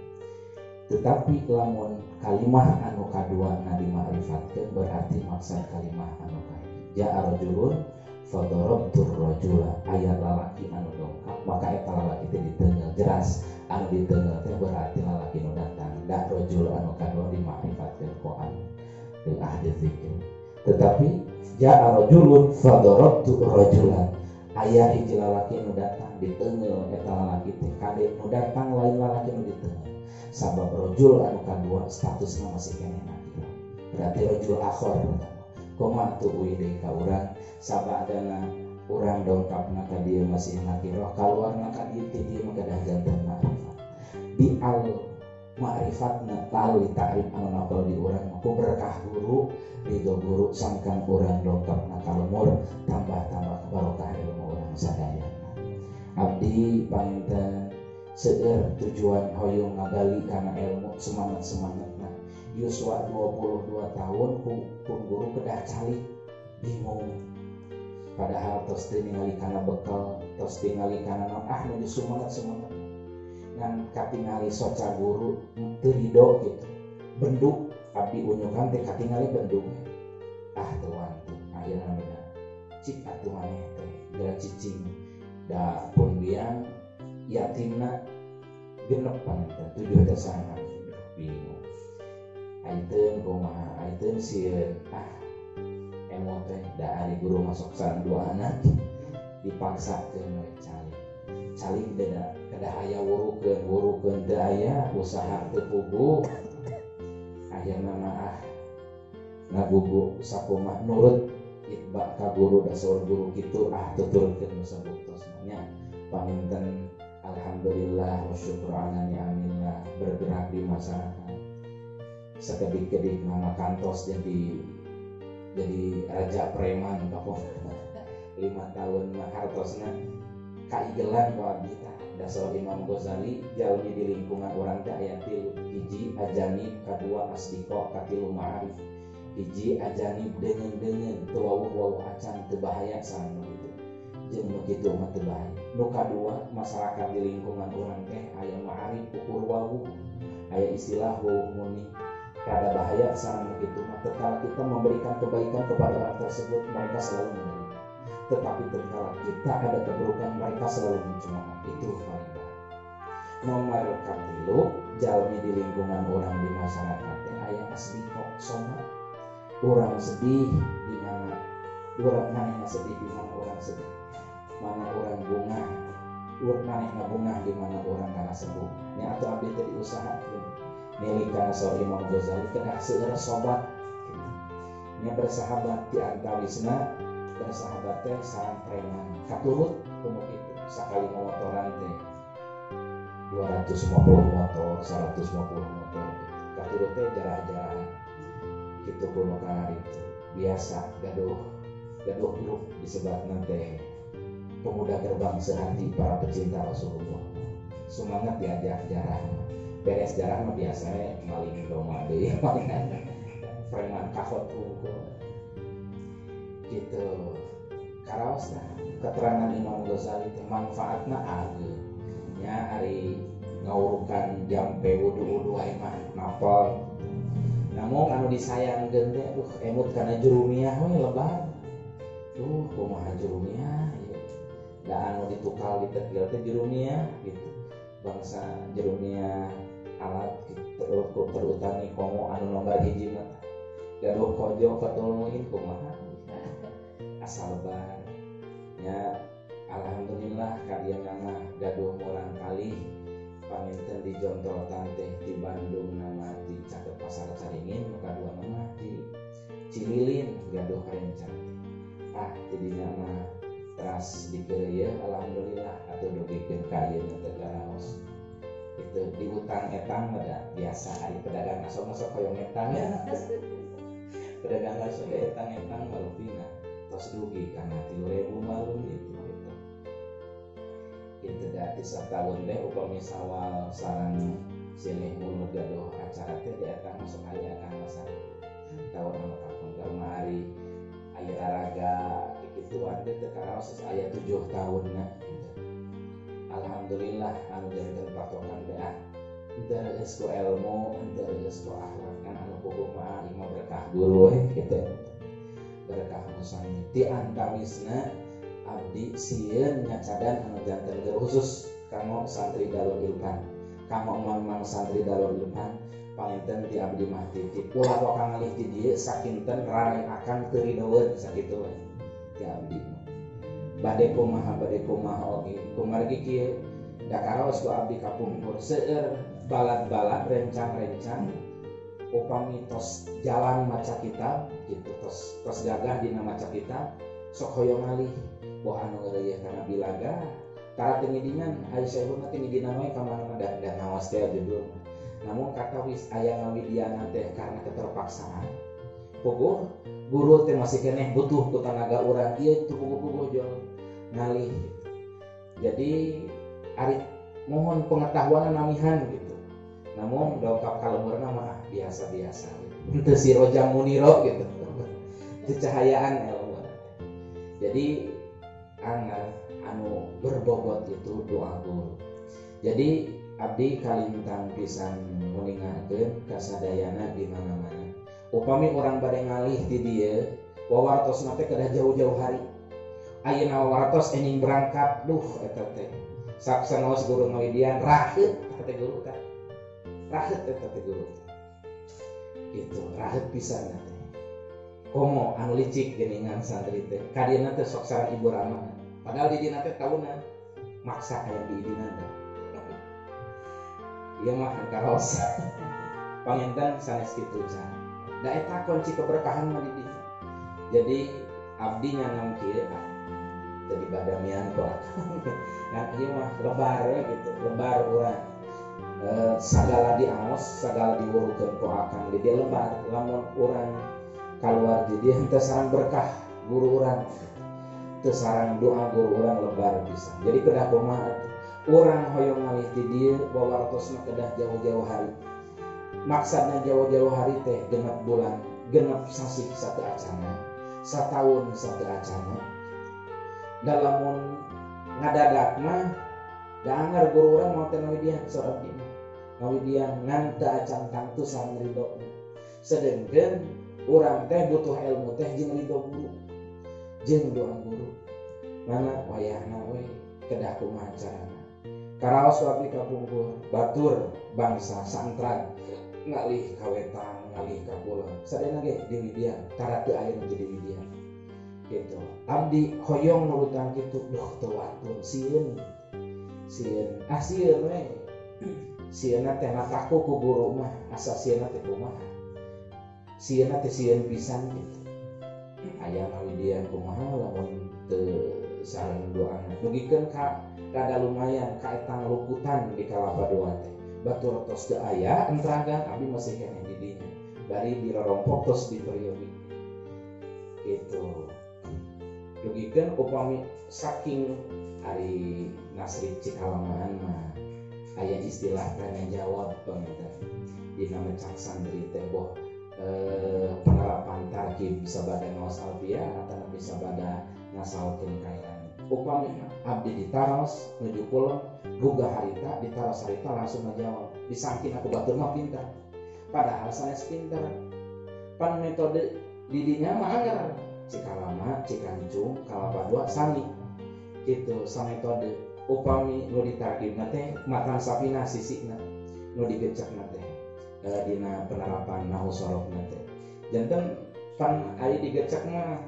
Tetapi lamun kalimah anu kadua na dima'rifatkeun berarti maksud kalimah anu kahiji. Ja'a rajulun fadarabtur rajula, aya lalaki anu dongkap maka eta lalaki teh diteungel jelas. Anu diteungel teh berarti lalaki nu datang. Da rajul anu kadua dima'rifatkeun ku anu bil ahdi dzikr. Tetapi ja'a rajulun fadarabtu rajulan, aya hiji lalaki nu datang diteungel eta lalaki teh kade nu datang lain lalaki nu diteungel. Sabab rajul anu kadua statusna masih keneh nakira. Berarti rajul akhor pertama. Koma atuh uwi deui ka urang sabadana urang dongkapna ka dieu masih nakira, kaluarna ka dieu ti dieu mah kedah janten ma'rifat. Di al ma'rifatna lalu ta'rif anu nafal di urang mah ku berkah guru, ridho guru sangkan urang dongkapna ka lemur tambah-tambah barokah ilmu urang sadayana. Abdi paminten seueur tujuan hoyong ngagali kana ilmu semangat-semangatna. Yuswa 22 tahun pun guru kedah calik bingung. Padahal tos teu ningali kana bekal, tos teu ningali kana naon nu disumangat-sumangat. Ngan katingali soca guru teu ridho gitu. Benduk abdi unyukan teh katingali benduk. Tuan tuh ayeuna beuna. Cik atuh maneh teh geura cicing. Da pun biang yatimna genep panen 7 dasana bingung. Aiteun kumaha aiteun sieun emot teh da ari guru masuk dua anak dipaksakeun we calik kedah aya wurukeun teu aya usaha teu puguh ayeuna mah ngagugu sakumaha nurut itba ka guru da saur guru kitu tuturkeun nu sabuktos nya paminten alhamdulillah wa syukur ala ni'amillah bergerak di masyarakat. Sekedik-kedik nama kantos jadi raja preman kapok 5 tahun mah hartosna kaigelan ku abdi tah dasar Imam Ghazali jalmi di lingkungan urang teh aya 3 hiji ajanib kadua asdiqo katilu ma'arif hiji ajanib deungeun teu wawuh acan teu bahaya sareng kitu jeung nu kitu mah teu bahaya. Nu kadua masyarakat di lingkungan urang teh aya ma'arif ukur wawuh aya istilah wawuh muni kada bahaya sareng kitu mah tatkala kita memberikan kebaikan kepada orang tersebut mereka selalu menerima. Tetapi tatkala kita ada keburukan mereka selalu mencemooh. Itu paling bahaya. Nomor 3 jalmi di lingkungan orang di masyarakat teh aya asdiqo somat. Urang sedih di mana manehna sedih di mana urang sedih. Mana urang bungah, manehna bungah di mana urang kana sembuh. Nya atuh abdi teh diusahakeun nilika saur Imam Ghazali kedah seueur sobat nya bersahabat di antawisna bersahabat teh sareng preman katurut kudu kitu sakali motoran teh 250 motor 150 motor katurut teh jarah-jarahan kitu kudu kana itu biasa gaduh grup disebutna teh pemuda gerbang sehati para pecinta Rasulullah semangat diajak jarah beres jarah mah biasanya maling doma deui malingan preman kahot unggul gitu. Karaos tah keterangan Imam Ghazali teh manfaatna ageun nya ari ngawurukan jampe wudu wae mah napal namun anu disayangkeun teh emut kana jurumiah we lebar kumaha jurumiah da anu ditukal ditekil teh jerunia gitu bangsa jerunia alat gitu terutami komo anu nomor hiji mah gaduh kojo fatul muin kumaha asal lebar nya alhamdulillah kadieu nama gaduh murang kali paminten di Jontotan teh di Bandung nama di Caket Pasar Caringin kadua nama di Cililin gaduh rencana jadinya mah teras dikeureuy alhamdulillah atuh dugikeun ka ieu teh garaos itu di utang etang pada biasa ari pedagang masuk hoyong etang ya pedagang masuk etang malupina tos dugi karena 3.000 malum gitu itu da di satahun teh upami sawal sareng silih mulud gaduh acara teh di etang masuk aya kan masa tahun anu kapung hari aya araga kitu teh teu karaos aya 7 tahunna alhamdulillah anu janten patokan teh henteu geus ku ilmu henteu geus ku akhlak kan anu pokok mah imah berkah guru we kitu berkah musani ti antawisna abdi sieun nyacadan anu janten khusus kanggo santri Darul Ilfan kanggo mamang santri Darul Ilfan panginten ti abdi mah titip ulah kok ngalih ti dieu sakinten rareng akan teu ridoeun sakitu ti abdi bade kumaha oge kumargi kieu da karaos ku abdi kapungkur seueur balad-balad rencang-rencang upami tos jalan maca kitab gitu tos gagah dina maca kitab sok hoyong ngalih boh anu ngeureuyeuh kana bilaga tara teu ngidingan aya sehuna teu ngidingan we ka mana dan ngawas teh judul namun kata wis aya ngawidiana teh karena keterpaksaan puguh guru teh masih keneh butuh ku tenaga urang ieu teu puguh-puguh jol ngalih jadi ari mohon pengetahuan namihan gitu namun dongkap kalumurna mah biasa-biasa henteu si Roja Muniro gitu kecahayaan ilmu jadi anu berbobot itu doa guru jadi abdi kalintang pisan nguningakeun kasadayana di mana-mana upami urang bade ngalih di dieu wawartosna teh kedah jauh-jauh hari ayeuna wawartos ening berangkat duh eta teh saksanaos guru ngawidian raheut teh guru teh raheut eta teh guru gitu raheut pisan teh komo anu licik geuningan santri teh kadieuna teh sok sareng ibu ramah padahal di dina teh tahunan maksa aya di dina teh ieu mah karaos panginten sanes kitu can da eta kunci keberkahan mah di dieu jadi abdi nyanam kieu teu dibadamian ku nah ieu mah lebar we gitu lebar urang sagala diaos sagala diwurukeun ku akang di dieu lebar lamun urang kaluar di dieu henteu sareng berkah guru urang teu sareng doa guru urang lebar pisan jadi kedah kumaha urang hoyong ngalih di dieu wawartosna kedah jauh-jauh hari maksudna jauh-jauh hari teh genep bulan genep sasi satu acana satahun satu acana dalamun ngadadak mah da anggar guru urang mau teh ngawidian so abdi mah ngawidian ngan teu acan tangtu sareng ridho sedengkeun urang teh butuh ilmu teh jeung ridho guru jeung doa guru mana wayahna we kedah kumaha carana karaos abdi kapungkur batur bangsa santran ngalih ka wetan ngalih ka kulon sadayana ge di Widian tara teu aya nu jadi Widian gitu abdi hoyong nurutan kitu duh teu watur sieun we sieunna teh nataku ku guru mah asa sieunna teh kumaha sieunna teh sieun pisan gitu aya ngawidian kumaha lamun teu sareng doana dugikeun ka kada lumayan ka etang luputan di Kalabadoa teh batur tos teu aya entragan abdi masih keneh di dinya bari dirorompok tos diperyogi gitu dugikeun upami saking ari Nasri Cikalamaan mah aya istilah tanya jawab panginten dina mencak santri teh boh penerapan tarkib sabada ngaos alfiah atau bisa bada ngasalkeun kairan upami abdi ditaros nuju kulon boga harita ditaros harita langsung ngajawab disangkin aku batur mah pintar padahal sanes pintar pan metode didinya mah anggar Cikalama Cikancung Kalabadoa sami gitu sametode upami nu ditargibna teh matan sapina sisina nu digecekna teh dina penerapan nahu sorofna teh janten pan aya digecek mah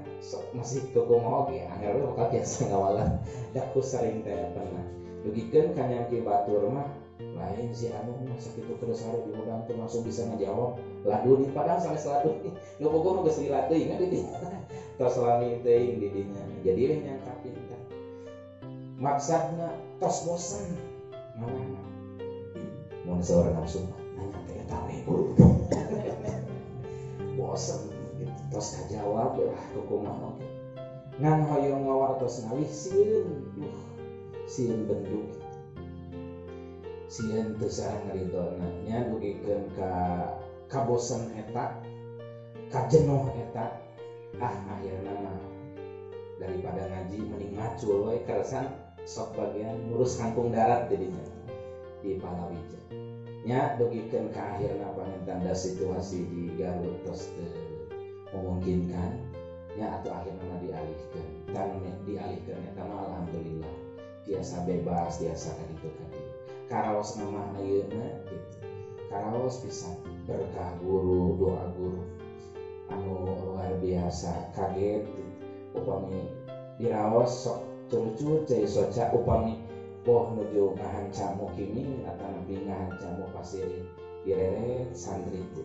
masih kukumaha oge anggar we bakal biasa ngawalan da ku sering teh pernah dugikeun ka nyangki batur mah lain si anu mah sakitu terus hari diundang teh langsung bisa ngajawab ladu di padang sampai seladu nu bogo mah geus lila teuing di dinya tos lami teuing di dinya jadi we nyangka pintar maksudna tos bosan ngawana mun seorang nafsu nanya teh eta we guru bosan gitu tos kajawab lah kukumaha oge ngan hoyong ngawartos ngalih sieun benduk sieun teu sareng ngaridona nya dugikeun ka bosen eta ka jenuh eta akhirna mah daripada ngaji mending macul we keresan sok bagian ngurus kangkung darat jadinya di Palawija nya dugikeun ka akhirna panentanda situasi di Garut tos memungkinkan nya atuh akhirna dialihkeun tan dialihkeun eta mah alhamdulillah biasa bebas biasa kaditu karaos nama ayeuna gitu karaos pisan berkah guru doa guru anu luar biasa kaget upami diraos sok cucu cai soca upami poh nuju ngahanca mukimi atau nabi ngahanca mu pasirin direret santri itu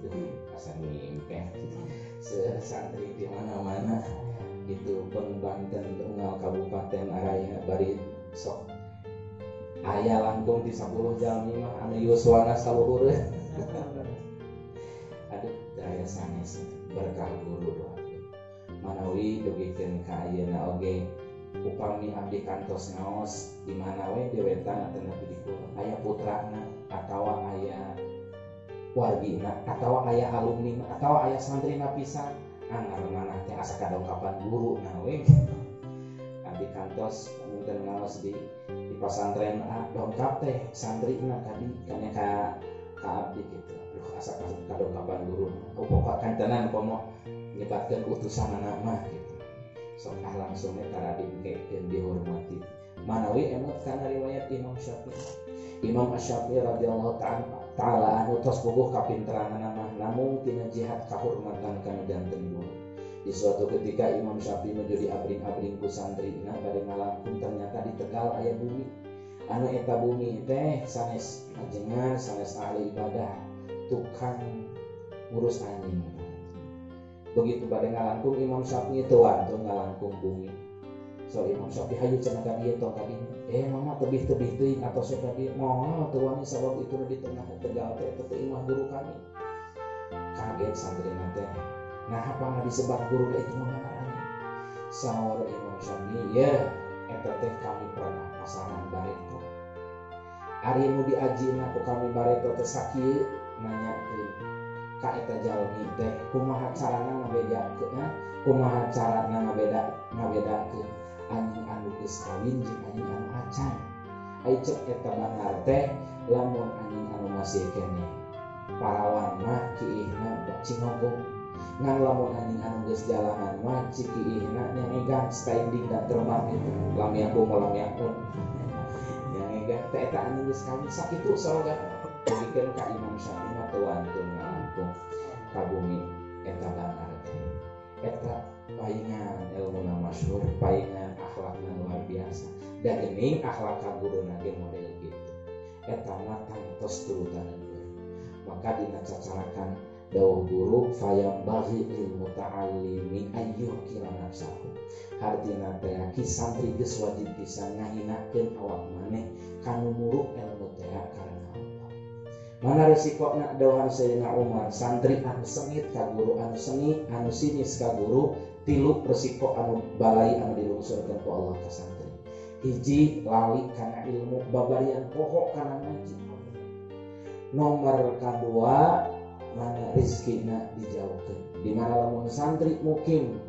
asa mimpi santri di mana-mana gitu Pengbanten Unggal Kabupaten Araya bari sok aya langkung di 10 jalmi mah anu yuswana saluhur aduh daya sanes berkah guru doa manawi dugikeun ka ayeuna oge upami abdi kantos ngaos di mana we di wetan atau nepi di kulon aya putrana atawa aya wargina atawa aya alumni atawa aya santrina pisan anggar manah teh asa kadongkapan guru na we abdi kantos minten ngaos di pasantren dongkap teh santrina kadi kanya ka abdi gitu aduh asa kadongkapan guru pokok kantenan komo nyebatkeun utusan anak mah gitu sok langsung eta dikeun dihormati manawi emot kana riwayat Imam Syafi'i radhiyallahu ta'ala anhu tos bogoh kapinteranana mah namung tina jihad kahormatan kana janten guru di suatu ketika Imam Syafi'i menjadi abring-abring ku santrina bade ngalangkung ternyata di Tegal aya bumi anu eta bumi teh sanes ajengan sanes ahli ibadah tukang ngurus anjing begitu bade ngalangkung Imam Syafi'i teu wantun ngalangkung bumi so Imam Syafi'i hayu cenah ka dieu tong ka dieu mama tebih-tebih teuing atos ka dieu moal teu wani sabab itu di tengah Tegal teh teu imah guru kami kaget santrina teh nah apa disebat guru itu mah ngaranna saur Imam Syafi'i ya eta teh kami pernah pasaran bareto ari nu diajina ku kami bareto teh sakieu nanyakeun ka eta jalmi teh kumaha carana ngabedakeun kumaha carana ngabedakeun anjing anu geus kawin jeung anjing anu acan ai cek eta benar teh lamun anjing anu masih kene parawan mah kiihna cingogong ngan lamun anjing anu geus jalanan mah cikiihna nyangegan standing dan terbang itu lamiakun nyangegan teh eta anjing geus kawin sakitu saroga dikeun ka Imam Syafi'i mah teu wantun ngalangkung ka bumi eta benar teh eta paingan ilmuna masyhur paingan akhlakna luar biasa da geuning akhlak ka guruna ge model kitu eta mah tangtos turutaneun maka dina cacarakan dawuh guru fayam baghi lil muta'allimi ayyuh kira nafsahu hartina teh ki santri geus wajib pisan ngahinakeun awak maneh kanu muruk ilmu teh karena Allah mana resikona dawuhan Sayyidina Umar santri anu sengit ka guru anu sengit anu sinis ka guru tilu resiko anu balai anu dilungsurkeun ku Allah ka santri hiji lali kana ilmu babarian poho kana ngaji nomor kadua mana rezekina dijauhkeun di mana lamun santri mukim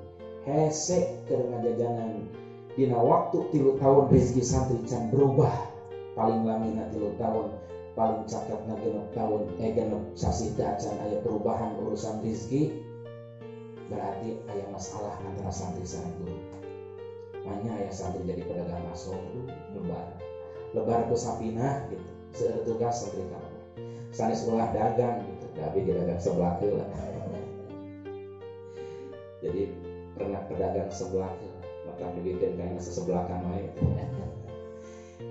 hese keur ngajajanan dina waktu 3 tahun rezeki santri can berubah paling lamina 3 tahun paling cakepna 6 tahun genep sasi teh acan aya perubahan urusan rezeki berarti aya masalah antara santri sareng guru banyak ya santri jadi pedagang aso lebar ku sapinah gitu seueur tugas santri kamu sanes ulah dagang gitu tapi dagang sebelah heula jadi pernah pedagang sebelah maka dibikin kayaknya sesebelakan wae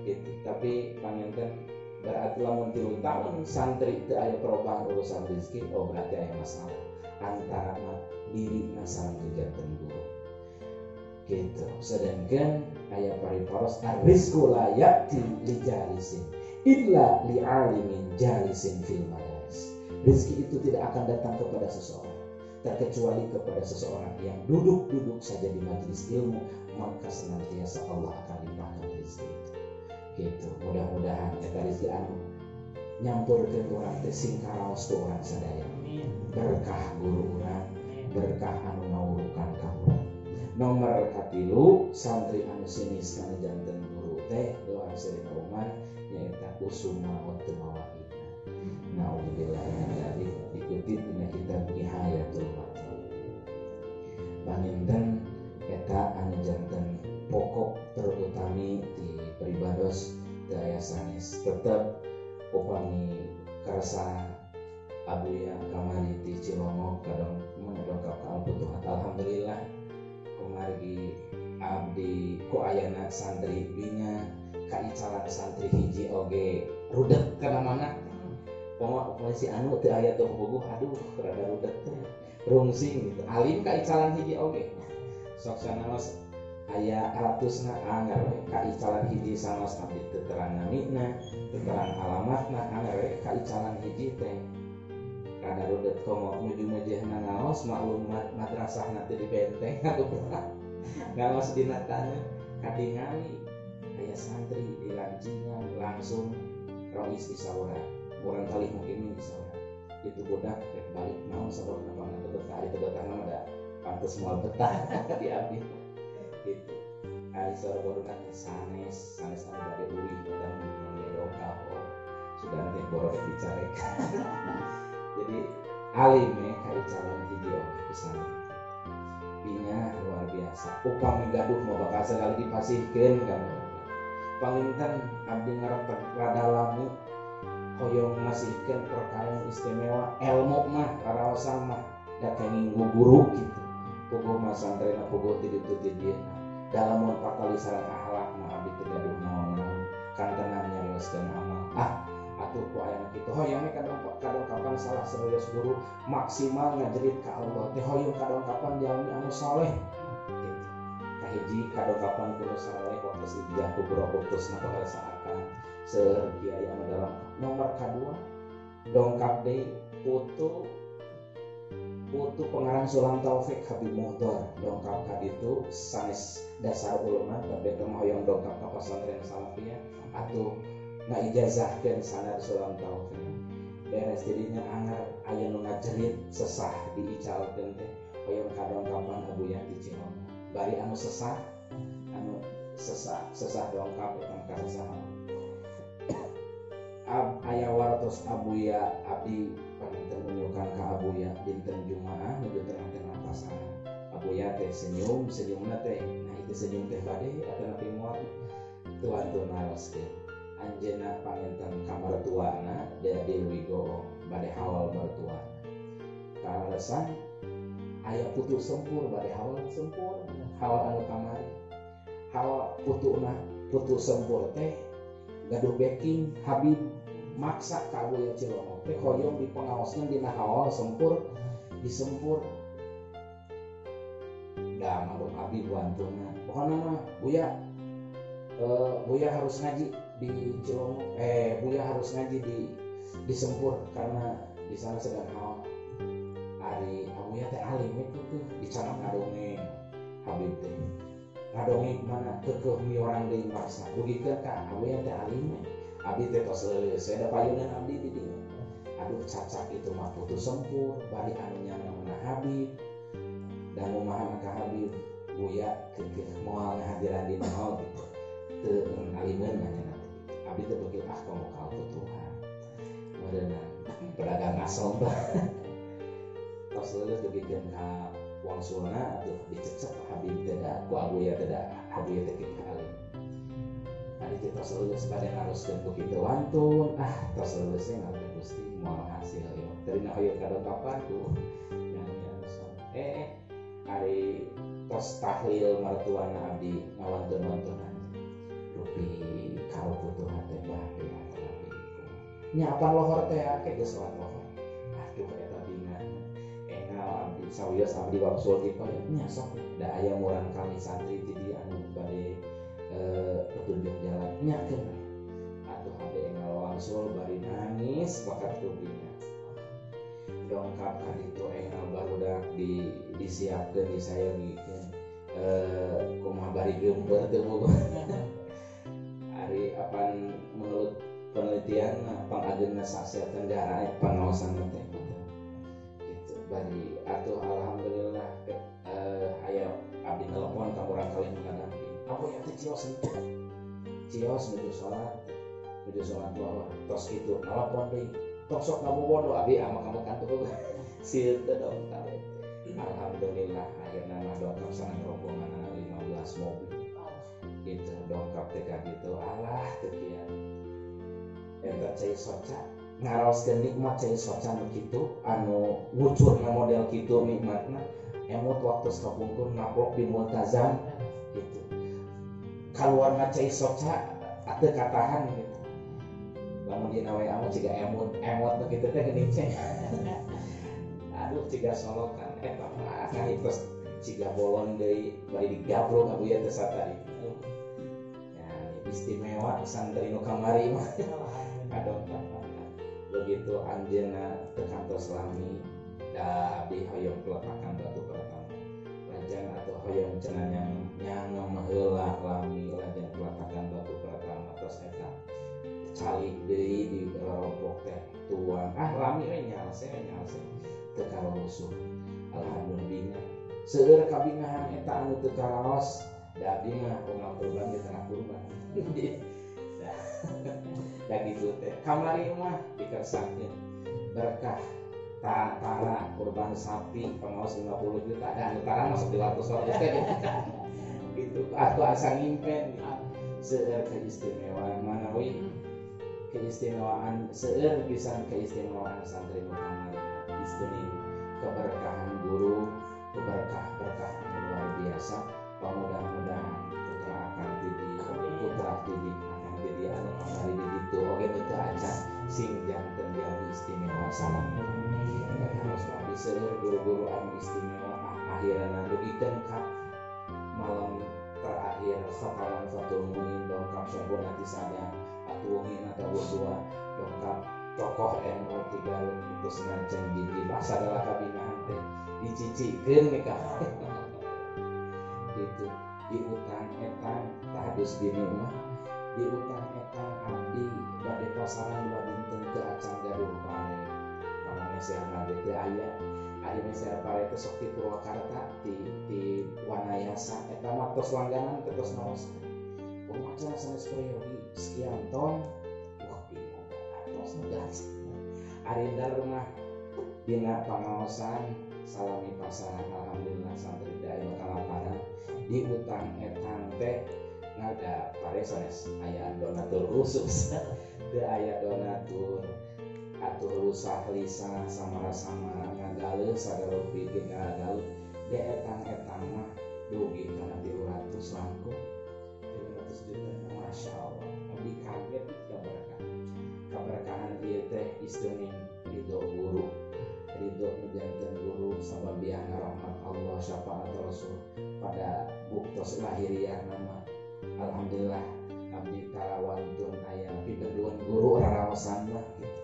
gitu. Tapi panginten berarti lamun 3 tahun santri teu aya perubahan urusan rezeki berarti aya masalah antara diri santri janten guru gitu. Sedangkan aya pariparos ar-rizqu la ya'ti li jalisin illa li alimin jalisin fil majalis. Rezeki itu tidak akan datang kepada seseorang terkecuali kepada seseorang yang duduk-duduk saja di majelis ilmu, maka senantiasa Allah akan limpahkan rezeki itu. Gitu. Mudah-mudahan eta rezeki anu nyampurkeun urang teh sing karaos ku urang sadaya. Berkah guru urang, berkah anu ngawurukan ka urang. Nomor 3 santri anu sinis kana janten guru teh doa sadina umat nyaeta usuma wa tumawaid. Nauzubillah min dzalik ikuti dina kitab Nihayatul Matlab. Panginten eta anu janten pokok terutami di peribados daya sanes tetap upami karsa abuya kamari di Cilongok kadang menedongkap ka Al-Futuhat. Alhamdulillah kumargi abdi ku ayana santri binya kaicalan santri hiji oge rudet kana mana pokoknya si anu teu aya teu bogoh aduh rada rudet teh rungsing gitu alim kaicalan hiji oge sok sanaos aya ratusna anggar we kaicalan hiji sanes abdi teu terang namina teu terang alamatna anggar we kaicalan hiji teh rada rudet komo nuju mejehna ngaos maklumat madrasahna teu dibenteng atuh ngaos dina taneuh kadingali aya santri di lancingan langsung rois isaurah urang kali mungkin isaurah itu budak rek balik naon sabab napang teu betah ari teu betah mah da pantes moal betah di abdi gitu. Ari sore bodokan sanes anu bade uli datang mengedongkap sudah nanti borok dicarek. Jadi alim kaicalan hiji pisan. Binya luar biasa. Upami gaduh mau bakal sekali dipasihkeun kan. Panginten abdi ngarep rada lami hoyong ngasihkeun perkara istimewa ilmu mah raraosan mah da kenging guru gitu. Puguh mah santrena puguh ti ditu ti dieu. Dalam pakali sareng akhlak mah abdi teu gaduh naon-naon kantenan nyarioskeun amal. Atuh ku aya kitu hoyong kadongkapan salah serius guru maksimal ngajerit ka Allah teh hoyong kadongkapan jalmi anu saleh gitu. Kahiji kadongkapan kudu saleh waktu sijah ku boro putusna pangarasaakan seueur kiai anu dalam. Nomor 2 dongkap deui putu pengarang Sulam Taufik Habib Muhdar dongkap ka ditu sanes dasar ulama tapi mah hoyong dongkap ka pesantren Salafiyah atuh ngaijazahkeun sanad Sulam Taufik beres jadinya anggar aya nu ngajerit sesah diicalkeun teh hoyong kadongkapan Abu Yati Cilongok bari anu sesah dongkap eta kasaha aya wartos Abuya abdi panginten menyukan ka Abuya dinten Jumaah nuju tengah-tengah pasangan Abuya teh senyumna teh nah itu senyum teh bade atuh napi moal tuan-tuan naroskeun anjeunna panginten ka martuana Dewi Wigowo bade hawal martuana kalesan aya putu sempur bade hawal sempur hawal anu kamari hawal putu sempur teh gaduh backing Habib maksa ka Abuya Cilongok teh hoyong dipengaoskeun dina hawal sempur disempur da malum Habib wantuna pokona mah Buya harus ngaji di Cilongok Buya harus ngaji di Sempur karena di sana sedang hawal ari Abuya teh alim itu tuh dicanak ngadongeng Habib teh ngadongeng mana kekeuh miorang deui maksa dugikeun ka Abuya teh alim abdi teh tos leuleus saya da payunan abdi di dieu aduh cacak itu mah putus sempur bari anu nyamanna Habib dan mumahan ka Habib Buya kekeuh moal ngahadiran di nol gitu teu alimeun nya abdi teh begitu kamu ka Tuhan meureunna pedagang asal tos leuleus dugikeun ka wangsulna atuh dicecep Habib tidak ku abuya tidak Habib teh kitu alim ari teh tos lulus bade naroskeun ku kitu wantun tos lulusnya ngaku Gusti moal hasil ieu terina hoyong kadongkapan ku ari tos tahlil martuana abdi ngawantun-wantunan rupi karuputuhan teh bade atapi nyapan lohor teh ake geus salat lohor aduh eta bingan engal abdi sawios abdi wangsul kitu nya sok da aya murang kami santri ti di anu bade petunjuk jalan nyakeun atuh abdi engal wangsul bari nangis bakat rupinya dongkap ka ditu engal barudak disiapkeun disayangikeun kumaha bari geumpeur teu boga ari apan menurut penelitian pangageuna se-Asia Tenggara pangaosan teh gitu bari atuh alhamdulillah aya abdi telepon ka urang kali ngadamping apa ya teh cios menuju salat bahwa tos kitu telepon deui tok sok ngabobodo abi ama kamu kantuk sieu teh dong tare alhamdulillah akhirna mah dongkap sangat rombongan 15 mobil gitu dongkap teh ka ditu alah teu kieu eta cai soca ngaraoskeun nikmat cai soca nu kitu anu ngucurna model kitu nikmatna emut waktu kapungkur naplok di multazam gitu kaluarna cai soca teu katahan gitu lamun dina we amu ciga emot begitu teh geuning ceng aduh ciga solokan eta mah ngahipes ciga bolon deui bari digabrog abuya teh satari ya istimewa santri nu kamari mah kadongkap begitu anjeunna teu kantos lami da abdi hoyong peletakan batu pertama lajang atau hoyong cenah nyang heula lami lajang peletakan batu pertama tos eta calik deui di rompok teh tuang lami we nyalse teu karusuh alhamdulillah seueur kabingahan eta anu teu karaos da abdi mah komal kurban di tengah kurban da kitu teh kamari mah dikersakeun berkah tara kurban sapi pengaos 50 juta dan tara masuk 200 teh gitu aku asa ngimpen seueur keistimewaan manawi keistimewaan seueur pisan keistimewaan santri nu kamari istimewa keberkahan guru berkah luar biasa mudah-mudahan putra akan didik akan jadi anu kamari di ditu oge teu acan sing janten jadi istimewa salam harus abdi seueur guru-guru anu istimewa akhirna dugikeun ka malam terakhir khataman fatul muin dongkap syahun nanti sada atuungin atau berdua dongkap tokoh NU 3 itu senganceng gigi bahasa adalah kabinahan teh dicicikeun nikah gitu di utang etang tahadus bini mah di utang etang abdi bade pasaran 2 dinten teu acan gaduh pare kana meser nabi teu aya ari meser pare teh sok ti Purwakarta ti Wanayasa eta mah tos langganan teh tos naos pemacara sanes priori sekian ton wah bingung tos gas arindar rumah dina pangaosan salami pasaran alhamdulillah santri daya kalaparan di utang etang teh ngada pare sanes aya donatur khusus teu aya donatur atur usah lisan samara-samara ngagaleun sadarupi ge ngagaleun de etang-etang mah dugi kana 300 langkung 300 juta masya Allah abdi kaget kaberkahan ieu teh istimewa ridho guru ridho nujanten guru sababiana rahmat Allah syafaat Rasul pada buktos lahiriah nama alhamdulillah abdi karawantun aya pibeudeun guru raraosan mah gitu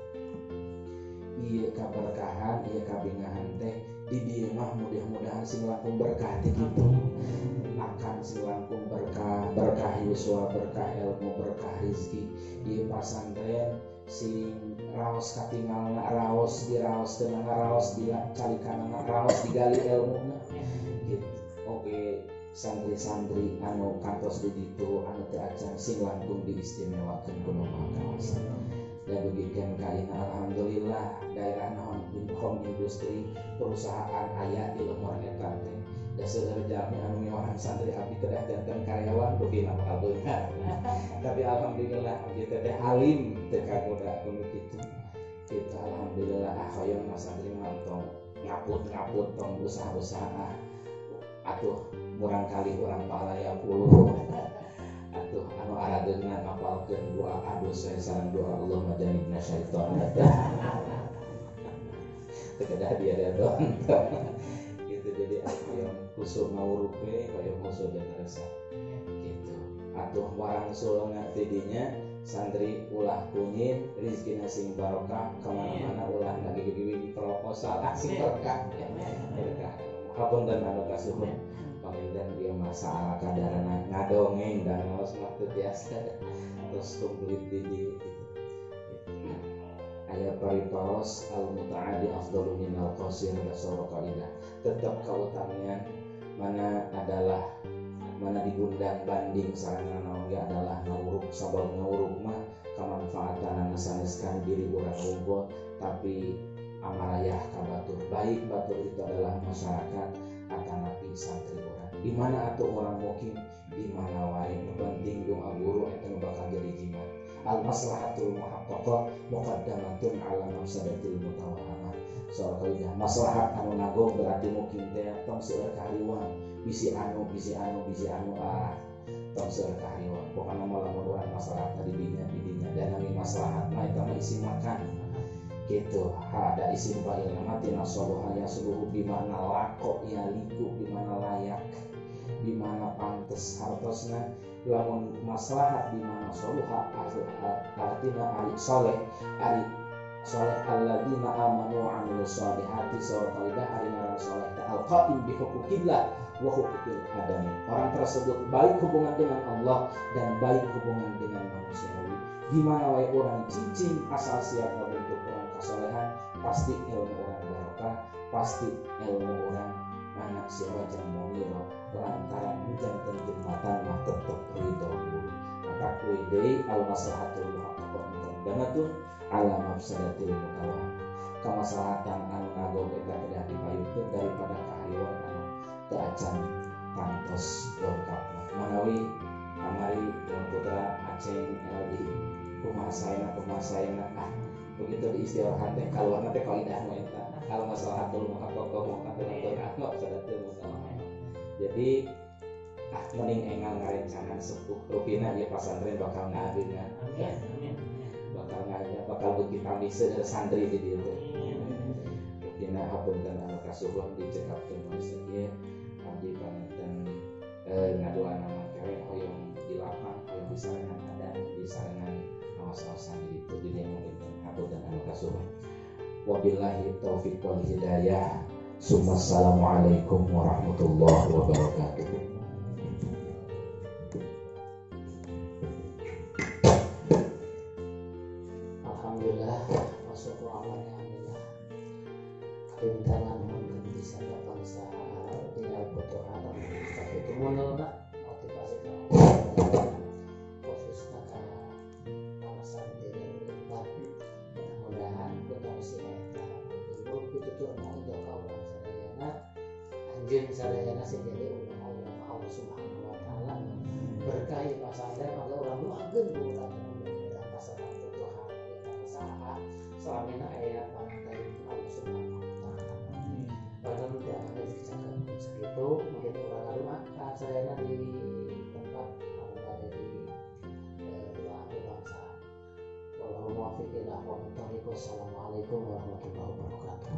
ieu kaberkahan ieu kabingahan teh di dieu mah mudah-mudahan sing langkung berkah teh kitu akan sing langkung berkah yuswa berkah ilmu berkah rezeki ieu pasantren sing raos katingalna raos diraoskeun raos dicalikanna raos digali ilmuna gitu oke santri-santri anu kantos di ditu anu teu acan sing langkung diistimewakeun ku nu makaosan dan begitu kain alhamdulillah daerah home industri perusahaan aya di lemur eta teh da seueur jalmi anu miwahan santri abdi kedah janten karyawan rugi mah beungar tapi alhamdulillah abdi teh alim teu kagoda kudu kitu kita alhamdulillah hoyong mas santri mantong ngaput tong usaha-usaha atuh murang kali urang palaya 10 atuh anu arageunna ngapalkeun doa ados saya sareng doa Allah majanibna syaiton kedah dia doang gitu jadi atuh yang kusuk ngawuruk we kaya kusuk dan terasa gitu atuh warang sulna tidinya santri ulah kunyit rezekina sing barokah kemana-mana ulah lagi gigi proposal asing berkah hapunten anu kasuhun panginten dia masalah kadarana ngadongeng dan ngaos mah teu tiasa terus kumplit di aya paripaos al mutaadi afdalu minal qasir dasara kaidah tetap kautamian mana digundang banding sarana naon ge adalah ngawuruk sabab ngawuruk mah kamanfaatan anu saneskan diri urang unggul tapi amarayah ka batur baik batur itu adalah masyarakat atanapi santri orang di mana atuh orang mukim di mana wae penting doa guru eta nu bakal jadi jimat al maslahatul muhaqqaqah muqaddamatun ala mafsadatil mutawahhamah soal kaidah maslahat anu nagong berarti mukim teh tong seueur kahariwang bisi anu tong seueur kahariwang pokona mah lamun urang maslahat di dinya dan nami maslahat mah eta mah isi makan gitu ada isim fa'il mati nasaluha ya seluruh bimana lako ya liku bimana layak bimana pantes hartosna lamun maslahat bimana saluha artina ari soleh alladzina amanu wa amilus solihati sura kaidah ari ngaran soleh al-qaim bi huquqillah wa huquqil adami orang tersebut baik hubungan dengan Allah dan baik hubungan dengan manusiawi di mana wae orang cicing asal siap bentuk orang kesolehan pasti ilmu orang barokah pasti ilmu orang anak siapa jangan miro lantaran jantan jembatan mah tetep ridho guru maka kuidei al maslahatul muhaqqaqah muqaddamatun ala mafsadatil mutawah kamaslahatan anu ngagong eta kedah dipayukeun daripada kahariwan anu teu acan pantos lengkapna manawi amari Tuan Putra Aceng LI kumasaina begitu diistirahat teh kaluar teh kaidah mah eta al maslahatul muhaqqaqah muqaddamatun ala mafsadatil mutawah jadi mending engal ngarencangan sepuh rupina ieu pasantren bakal ngaadeungan bakal ngajak bakal beuki pamih seueur santri di dieu teh rupina hapunten anu kasuhun dicekapkeun masa ieu abdi panenten ngadoan nama kere hoyong di lapang hoyong di sarengan adan di sarengan naos-naosan di ditu di dieu mungkin hapunten anu kasuhun wabillahi taufiq wal hidayah. Assalamualaikum warahmatullahi wabarakatuh. Alhamdulillah wassalatu alhamdulillah kapintaran mengganti sada bangsa dengan foto alam tapi itu menolak motivasi khusus kata para santri tapi mudah-mudahan ketemu si eta itu tutur mau untuk kawan sadayana anjeun sadayana sing jadi Allah Subhanahu wa taala berkahi pasantren maka urang doakeun urang mudah-mudahan masalah Tuhan kita selamina aya pantai Allah Subhanahu wa taala. Karena udah ada dicakap segitu mungkin urang rumah sadayana di tempat ada di doa bangsa. Wallahu muwaffiq ila aqwamit thoriq. Wassalamualaikum warahmatullahi wabarakatuh.